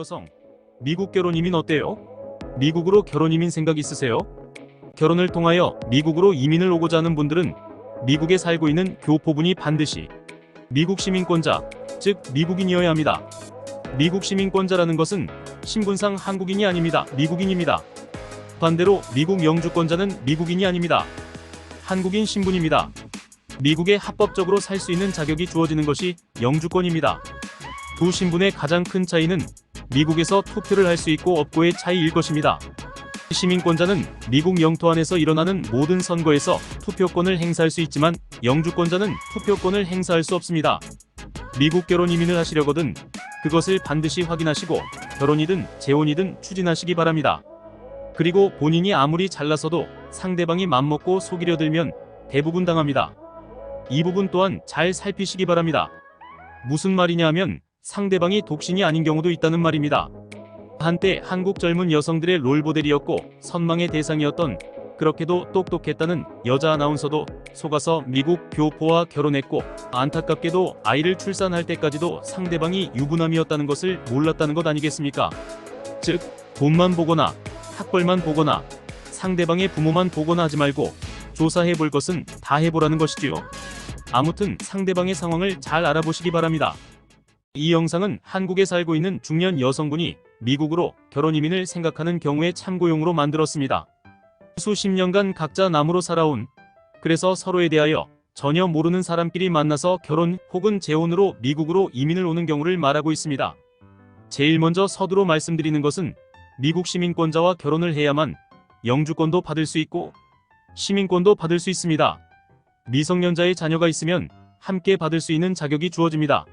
여성, 미국 결혼 이민 어때요? 미국으로 결혼 이민 생각 있으세요? 결혼을 통하여 미국으로 이민을 오고자 하는 분들은 미국에 살고 있는 교포분이 반드시 미국 시민권자, 즉 미국인이어야 합니다. 미국 시민권자라는 것은 신분상 한국인이 아닙니다. 미국인입니다. 반대로 미국 영주권자는 미국인이 아닙니다. 한국인 신분입니다. 미국에 합법적으로 살 수 있는 자격이 주어지는 것이 영주권입니다. 두 신분의 가장 큰 차이는 미국에서 투표를 할 수 있고 없고의 차이일 것입니다. 시민권자는 미국 영토 안에서 일어나는 모든 선거에서 투표권을 행사할 수 있지만 영주권자는 투표권을 행사할 수 없습니다. 미국 결혼 이민을 하시려거든 그것을 반드시 확인하시고 결혼이든 재혼이든 추진하시기 바랍니다. 그리고 본인이 아무리 잘나서도 상대방이 맘먹고 속이려 들면 대부분 당합니다. 이 부분 또한 잘 살피시기 바랍니다. 무슨 말이냐 하면 상대방이 독신이 아닌 경우도 있다는 말입니다. 한때 한국 젊은 여성들의 롤모델이었고 선망의 대상이었던 그렇게도 똑똑했다는 여자 아나운서도 속아서 미국 교포와 결혼했고 안타깝게도 아이를 출산할 때까지도 상대방이 유부남이었다는 것을 몰랐다는 것 아니겠습니까? 즉 돈만 보거나 학벌만 보거나 상대방의 부모만 보거나 하지 말고 조사해 볼 것은 다 해보라는 것이지요. 아무튼 상대방의 상황을 잘 알아보시기 바랍니다. 이 영상은 한국에 살고 있는 중년 여성분이 미국으로 결혼 이민을 생각하는 경우에 참고용으로 만들었습니다. 수십 년간 각자 남으로 살아온, 그래서 서로에 대하여 전혀 모르는 사람끼리 만나서 결혼 혹은 재혼으로 미국으로 이민을 오는 경우를 말하고 있습니다. 제일 먼저 서두로 말씀드리는 것은 미국 시민권자와 결혼을 해야만 영주권도 받을 수 있고 시민권도 받을 수 있습니다. 미성년자의 자녀가 있으면 함께 받을 수 있는 자격이 주어집니다.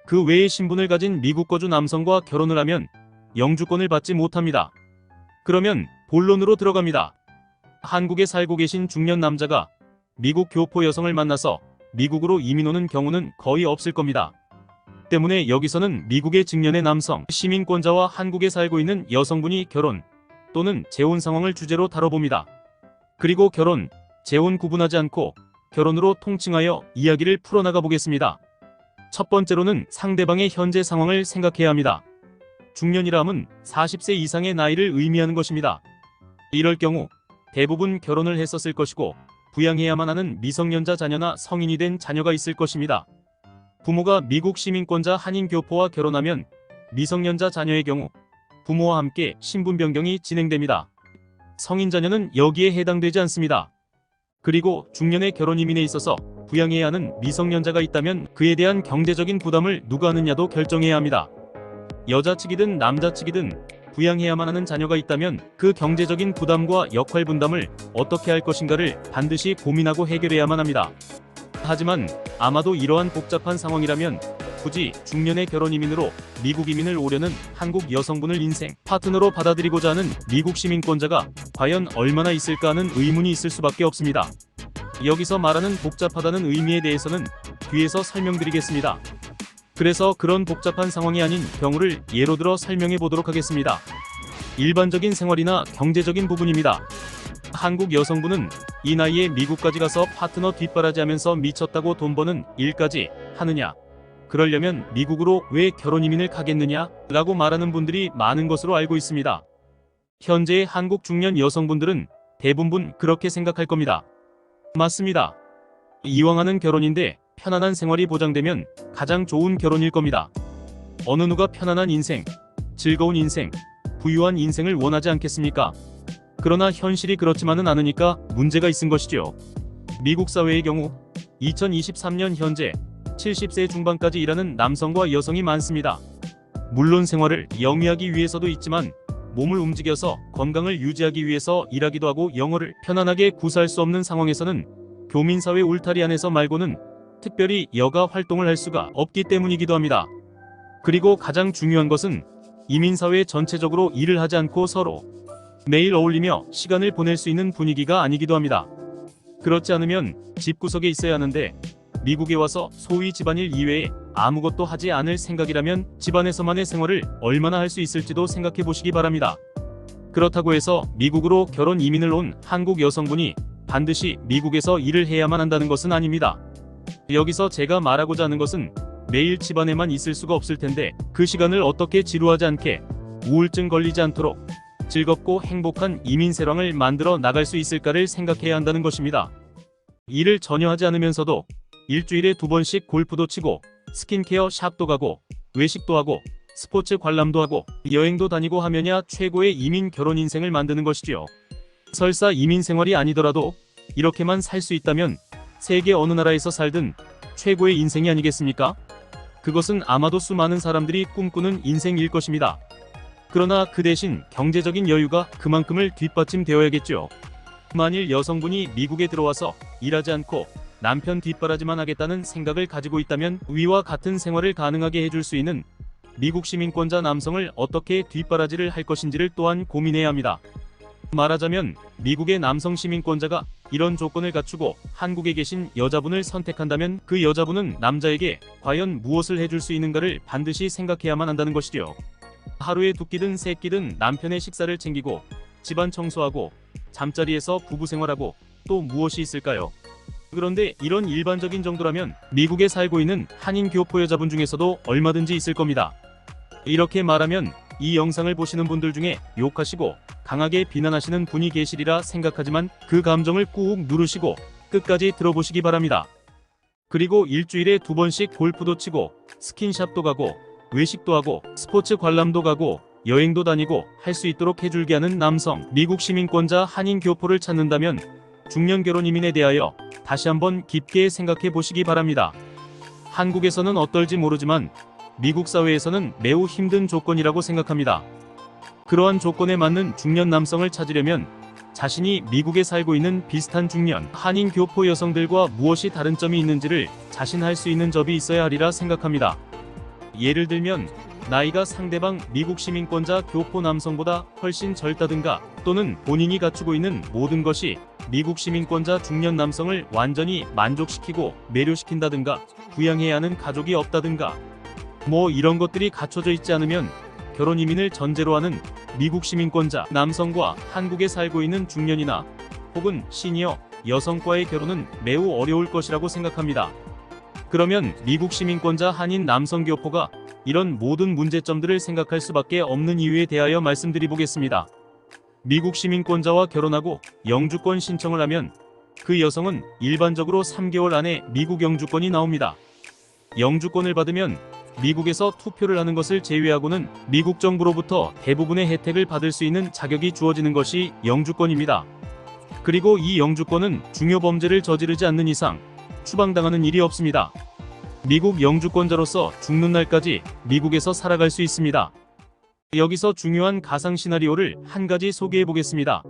그 외의 신분을 가진 미국 거주 남성과 결혼을 하면 영주권을 받지 못합니다. 그러면 본론으로 들어갑니다. 한국에 살고 계신 중년 남자가 미국 교포 여성을 만나서 미국으로 이민 오는 경우는 거의 없을 겁니다. 때문에 여기서는 미국의 증년의 남성, 시민권자와 한국에 살고 있는 여성분이 결혼 또는 재혼 상황을 주제로 다뤄봅니다. 그리고 결혼, 재혼 구분하지 않고 결혼으로 통칭하여 이야기를 풀어나가 보겠습니다. 첫 번째로는 상대방의 현재 상황을 생각해야 합니다. 중년이라 함은 40세 이상의 나이를 의미하는 것입니다. 이럴 경우 대부분 결혼을 했었을 것이고 부양해야만 하는 미성년자 자녀나 성인이 된 자녀가 있을 것입니다. 부모가 미국 시민권자 한인 교포와 결혼하면 미성년자 자녀의 경우 부모와 함께 신분 변경이 진행됩니다. 성인 자녀는 여기에 해당되지 않습니다. 그리고 중년의 결혼 이민에 있어서 부양해야 하는 미성년자가 있다면 그에 대한 경제적인 부담을 누가 하느냐도 결정해야 합니다. 여자 측이든 남자 측이든 부양해야만 하는 자녀가 있다면 그 경제적인 부담과 역할 분담을 어떻게 할 것인가를 반드시 고민하고 해결해야만 합니다. 하지만 아마도 이러한 복잡한 상황이라면 굳이 중년의 결혼 이민으로 미국 이민을 오려는 한국 여성분을 인생 파트너로 받아들이고자 하는 미국 시민권자가 과연 얼마나 있을까 하는 의문이 있을 수밖에 없습니다. 여기서 말하는 복잡하다는 의미에 대해서는 뒤에서 설명드리겠습니다. 그래서 그런 복잡한 상황이 아닌 경우를 예로 들어 설명해 보도록 하겠습니다. 일반적인 생활이나 경제적인 부분입니다. 한국 여성분은 이 나이에 미국까지 가서 파트너 뒷바라지하면서 미쳤다고 돈 버는 일까지 하느냐? 그러려면 미국으로 왜 결혼 이민을 가겠느냐? 라고 말하는 분들이 많은 것으로 알고 있습니다. 현재의 한국 중년 여성분들은 대부분 그렇게 생각할 겁니다. 맞습니다. 이왕 하는 결혼인데 편안한 생활이 보장되면 가장 좋은 결혼일 겁니다. 어느 누가 편안한 인생, 즐거운 인생, 부유한 인생을 원하지 않겠습니까? 그러나 현실이 그렇지만은 않으니까 문제가 있은 것이죠. 미국 사회의 경우 2023년 현재 70세 중반까지 일하는 남성과 여성이 많습니다. 물론 생활을 영위하기 위해서도 있지만 몸을 움직여서 건강을 유지하기 위해서 일하기도 하고 영어를 편안하게 구사할 수 없는 상황에서는 교민사회 울타리 안에서 말고는 특별히 여가 활동을 할 수가 없기 때문이기도 합니다. 그리고 가장 중요한 것은 이민사회 전체적으로 일을 하지 않고 서로 매일 어울리며 시간을 보낼 수 있는 분위기가 아니기도 합니다. 그렇지 않으면 집구석에 있어야 하는데 미국에 와서 소위 집안일 이외에 아무것도 하지 않을 생각이라면 집안에서만의 생활을 얼마나 할 수 있을지도 생각해 보시기 바랍니다. 그렇다고 해서 미국으로 결혼 이민을 온 한국 여성분이 반드시 미국에서 일을 해야만 한다는 것은 아닙니다. 여기서 제가 말하고자 하는 것은 매일 집안에만 있을 수가 없을 텐데 그 시간을 어떻게 지루하지 않게 우울증 걸리지 않도록 즐겁고 행복한 이민 생활을 만들어 나갈 수 있을까를 생각해야 한다는 것입니다. 일을 전혀 하지 않으면서도 일주일에 2번씩 골프도 치고 스킨케어 샵도 가고 외식도 하고 스포츠 관람도 하고 여행도 다니고 하면야 최고의 이민 결혼 인생을 만드는 것이지요. 설사 이민 생활이 아니더라도 이렇게만 살 수 있다면 세계 어느 나라에서 살든 최고의 인생이 아니겠습니까? 그것은 아마도 수많은 사람들이 꿈꾸는 인생일 것입니다. 그러나 그 대신 경제적인 여유가 그만큼을 뒷받침되어야겠죠. 만일 여성분이 미국에 들어와서 일하지 않고 남편 뒷바라지만 하겠다는 생각을 가지고 있다면 위와 같은 생활을 가능하게 해줄 수 있는 미국 시민권자 남성을 어떻게 뒷바라지를 할 것인지를 또한 고민해야 합니다. 말하자면 미국의 남성 시민권자가 이런 조건을 갖추고 한국에 계신 여자분을 선택한다면 그 여자분은 남자에게 과연 무엇을 해줄 수 있는가를 반드시 생각해야만 한다는 것이죠. 하루에 2끼든 3끼든 남편의 식사를 챙기고 집안 청소하고 잠자리에서 부부 생활하고 또 무엇이 있을까요? 그런데 이런 일반적인 정도라면 미국에 살고 있는 한인 교포 여자분 중에서도 얼마든지 있을 겁니다. 이렇게 말하면 이 영상을 보시는 분들 중에 욕하시고 강하게 비난하시는 분이 계시리라 생각하지만 그 감정을 꾹 누르시고 끝까지 들어보시기 바랍니다. 그리고 일주일에 2번씩 골프도 치고 스킨샵도 가고 외식도 하고 스포츠 관람도 가고 여행도 다니고 할 수 있도록 해줄게 하는 남성, 미국 시민권자 한인 교포를 찾는다면 중년 결혼 이민에 대하여 다시 한번 깊게 생각해 보시기 바랍니다. 한국에서는 어떨지 모르지만 미국 사회에서는 매우 힘든 조건이라고 생각합니다. 그러한 조건에 맞는 중년 남성을 찾으려면 자신이 미국에 살고 있는 비슷한 중년 한인 교포 여성들과 무엇이 다른 점이 있는지를 자신할 수 있는 점이 있어야 하리라 생각합니다. 예를 들면 나이가 상대방 미국 시민권자 교포 남성보다 훨씬 젊다든가 또는 본인이 갖추고 있는 모든 것이 미국 시민권자 중년 남성을 완전히 만족시키고 매료시킨다든가 부양해야 하는 가족이 없다든가 이런 것들이 갖춰져 있지 않으면 결혼 이민을 전제로 하는 미국 시민권자 남성과 한국에 살고 있는 중년이나 혹은 시니어 여성과의 결혼은 매우 어려울 것이라고 생각합니다. 그러면 미국 시민권자 한인 남성 교포가 이런 모든 문제점들을 생각할 수밖에 없는 이유에 대하여 말씀드리보겠습니다. 미국 시민권자와 결혼하고 영주권 신청을 하면 그 여성은 일반적으로 3개월 안에 미국 영주권이 나옵니다. 영주권을 받으면 미국에서 투표를 하는 것을 제외하고는 미국 정부로부터 대부분의 혜택을 받을 수 있는 자격이 주어지는 것이 영주권입니다. 그리고 이 영주권은 중요 범죄를 저지르지 않는 이상 추방당하는 일이 없습니다. 미국 영주권자로서 죽는 날까지 미국에서 살아갈 수 있습니다. 여기서 중요한 가상 시나리오를 한 가지 소개해 보겠습니다.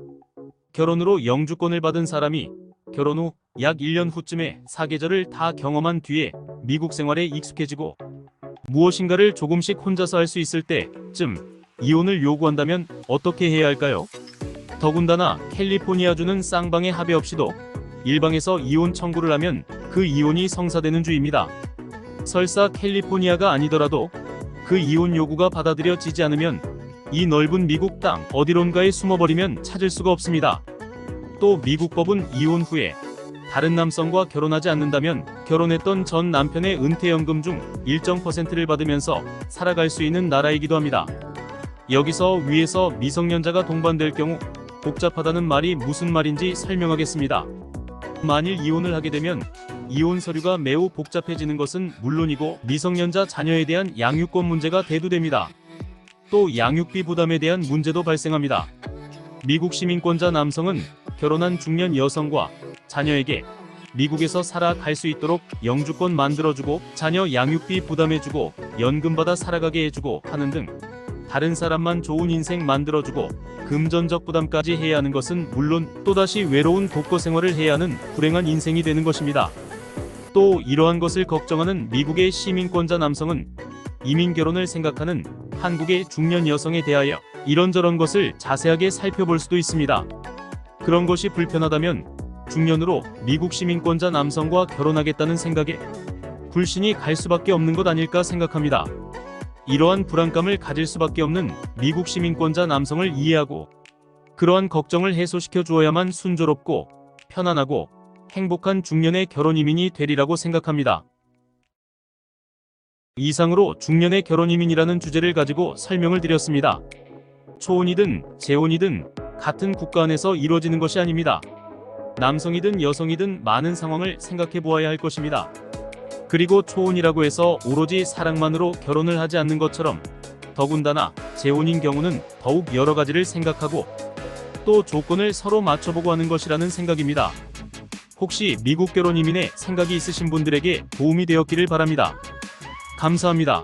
결혼으로 영주권을 받은 사람이 결혼 후 약 1년 후쯤에 사계절을 다 경험한 뒤에 미국 생활에 익숙해지고 무엇인가를 조금씩 혼자서 할 수 있을 때쯤 이혼을 요구한다면 어떻게 해야 할까요? 더군다나 캘리포니아주는 쌍방의 합의 없이도 일방에서 이혼 청구를 하면 그 이혼이 성사되는 주입니다. 설사 캘리포니아가 아니더라도 그 이혼 요구가 받아들여지지 않으면 이 넓은 미국 땅 어디론가에 숨어버리면 찾을 수가 없습니다. 또 미국 법은 이혼 후에 다른 남성과 결혼하지 않는다면 결혼했던 전 남편의 은퇴연금 중 일정 %를 받으면서 살아갈 수 있는 나라이기도 합니다. 여기서 위에서 미성년자가 동반될 경우 복잡하다는 말이 무슨 말인지 설명하겠습니다. 만일 이혼을 하게 되면 이혼 서류가 매우 복잡해지는 것은 물론이고 미성년자 자녀에 대한 양육권 문제가 대두됩니다. 또 양육비 부담에 대한 문제도 발생합니다. 미국 시민권자 남성은 결혼한 중년 여성과 자녀에게 미국에서 살아갈 수 있도록 영주권 만들어주고 자녀 양육비 부담해주고 연금 받아 살아가게 해주고 하는 등 다른 사람만 좋은 인생 만들어주고 금전적 부담까지 해야 하는 것은 물론 또다시 외로운 독거 생활을 해야 하는 불행한 인생이 되는 것입니다. 또 이러한 것을 걱정하는 미국의 시민권자 남성은 이민 결혼을 생각하는 한국의 중년 여성에 대하여 이런저런 것을 자세하게 살펴볼 수도 있습니다. 그런 것이 불편하다면 중년으로 미국 시민권자 남성과 결혼하겠다는 생각에 불신이 갈 수밖에 없는 것 아닐까 생각합니다. 이러한 불안감을 가질 수밖에 없는 미국 시민권자 남성을 이해하고 그러한 걱정을 해소시켜 주어야만 순조롭고 편안하고 행복한 중년의 결혼 이민이 되리라고 생각합니다. 이상으로 중년의 결혼 이민이라는 주제를 가지고 설명을 드렸습니다. 초혼이든 재혼이든 같은 국가 안에서 이루어지는 것이 아닙니다. 남성이든 여성이든 많은 상황을 생각해 보아야 할 것입니다. 그리고 초혼이라고 해서 오로지 사랑만으로 결혼을 하지 않는 것처럼 더군다나 재혼인 경우는 더욱 여러 가지를 생각하고 또 조건을 서로 맞춰보고 하는 것이라는 생각입니다. 혹시 미국 결혼 이민에 생각이 있으신 분들에게 도움이 되었기를 바랍니다. 감사합니다.